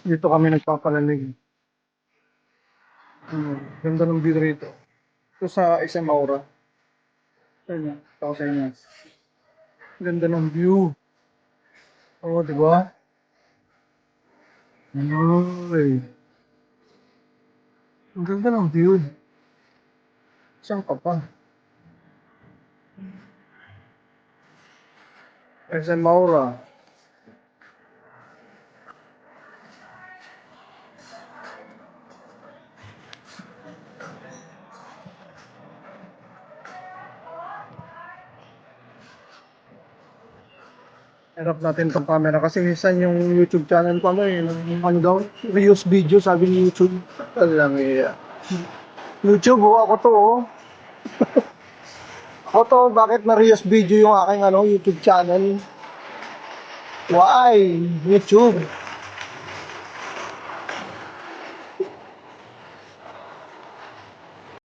Dito kami nagpapalalig. Ganda ng view rito. Ito sa SM Aura. Ayun, ito sa inyo. Ganda ng view. Oo, di ba? Ay. Ang ganda ng view. Saan ka pa? SM Aura. Harap natin tong camera kasi minsan yung YouTube channel pa mo ano daw, reuse video sabi ni YouTube. Alam iya. YouTube, ako to oh. Ako to, bakit na-reuse video yung aking YouTube channel? Why? YouTube.